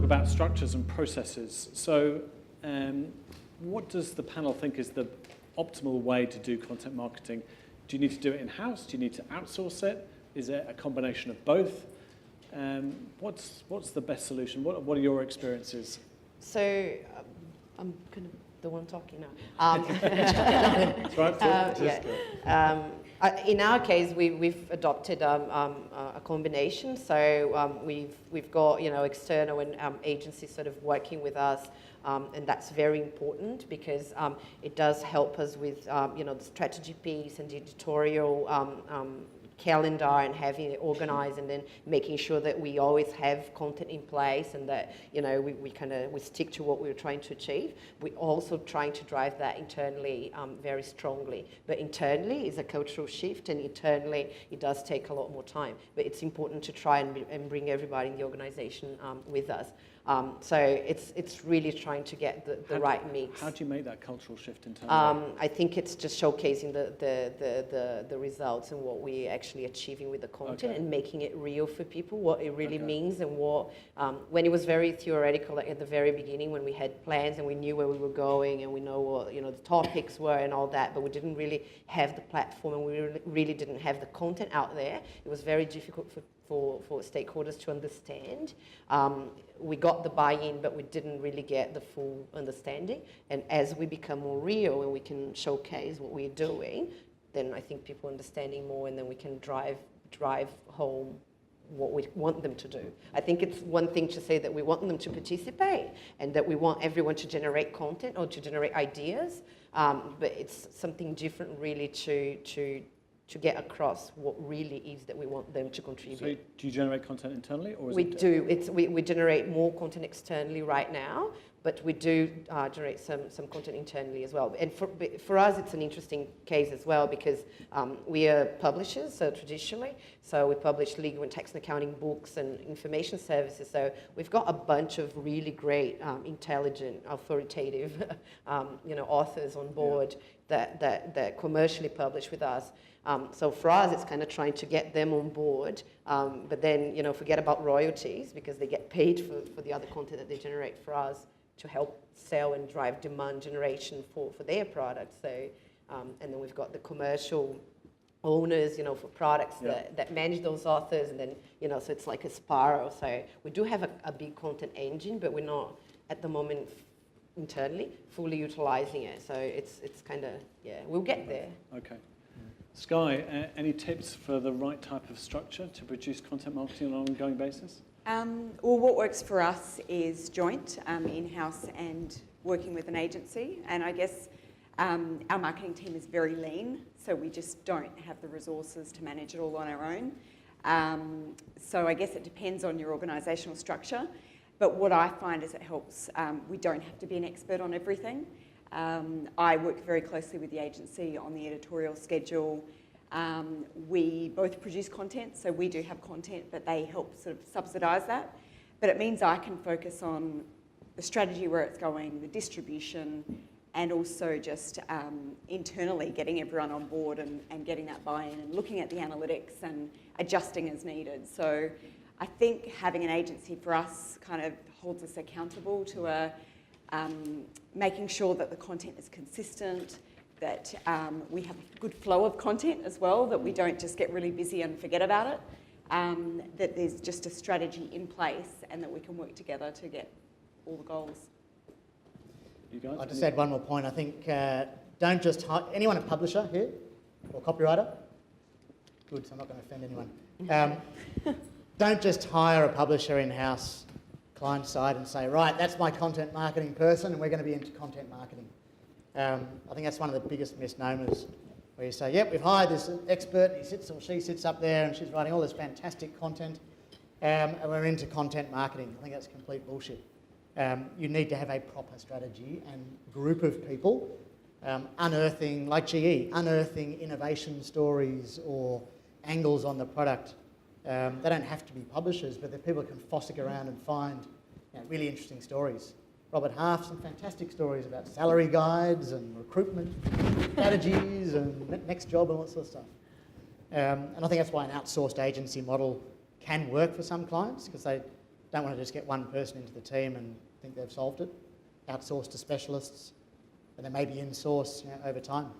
about structures and processes. So what does the panel think is the optimal way to do content marketing? Do you need to do it in-house? Do you need to outsource it? Is it a combination of both? What's the best solution? What are your experiences? So I'm kind of the one talking now. That's right. In our case, we've adopted a combination. So we've got external and agencies sort of working with us, and that's very important because it does help us with the strategy piece and the editorial calendar and having it organized, and then making sure that we always have content in place and that we stick to what we're trying to achieve. We're also trying to drive that internally very strongly. But internally is a cultural shift, and internally it does take a lot more time. But it's important to try and bring everybody in the organization with us. So it's really trying to get the right mix. How do you make that cultural shift internally? I think it's just showcasing the results and what we're actually achieving with the content, and making it real for people, what it really means, and what, when it was very theoretical, like at the very beginning when we had plans and we knew where we were going and we know what the topics were and all that, but we didn't really have the platform and we really didn't have the content out there. It was very difficult for stakeholders to understand. We got the buy-in, but we didn't really get the full understanding. And as we become more real and we can showcase what we're doing, then I think people understanding more, and then we can drive home what we want them to do. I think it's one thing to say that we want them to participate and that we want everyone to generate content or to generate ideas, but it's something different really to get across what really is that we want them to contribute. So do you generate content internally, or is we do? We generate more content externally right now, but we do generate some content internally as well. And for us, it's an interesting case as well because we are publishers, so traditionally, so we publish legal and tax and accounting books and information services. So we've got a bunch of really great, intelligent, authoritative, authors on board that commercially publish with us. So for us, it's kind of trying to get them on board, but then, forget about royalties because they get paid for the other content that they generate for us to help sell and drive demand generation for their products. So, and then we've got the commercial owners, for products that manage those authors, and then, so it's like a spiral. So we do have a big content engine, but we're not at the moment internally fully utilizing it. So it's kind of, we'll get there. Okay. Skye, any tips for the right type of structure to produce content marketing on an ongoing basis? Well, what works for us is joint, in-house and working with an agency. And I guess our marketing team is very lean, so we just don't have the resources to manage it all on our own. So I guess it depends on your organisational structure. But what I find is it helps, we don't have to be an expert on everything. I work very closely with the agency on the editorial schedule. We both produce content, so we do have content, but they help sort of subsidise that. But it means I can focus on the strategy, where it's going, the distribution, and also just internally getting everyone on board and getting that buy-in and looking at the analytics and adjusting as needed. So I think having an agency for us kind of holds us accountable to making sure that the content is consistent, that we have a good flow of content as well, that we don't just get really busy and forget about it, that there's just a strategy in place and that we can work together to get all the goals. You guys? I'll just add one more point. I think don't just hire... Anyone a publisher here? Or copywriter? Good, so I'm not going to offend anyone. Don't just hire a publisher in-house, client side, and say, right, that's my content marketing person and we're going to be into content marketing. I think that's one of the biggest misnomers, where you say, yep, we've hired this expert, he sits or she sits up there and she's writing all this fantastic content, and we're into content marketing. I think that's complete bullshit. You need to have a proper strategy and group of people unearthing, like GE, unearthing innovation stories or angles on the product. They don't have to be publishers, but the people can fossick around and find really interesting stories. Robert Half, some fantastic stories about salary guides and recruitment strategies and next job and all that sort of stuff. And I think that's why an outsourced agency model can work for some clients, because they don't want to just get one person into the team and think they've solved it. Outsource to specialists, and then maybe in-source over time.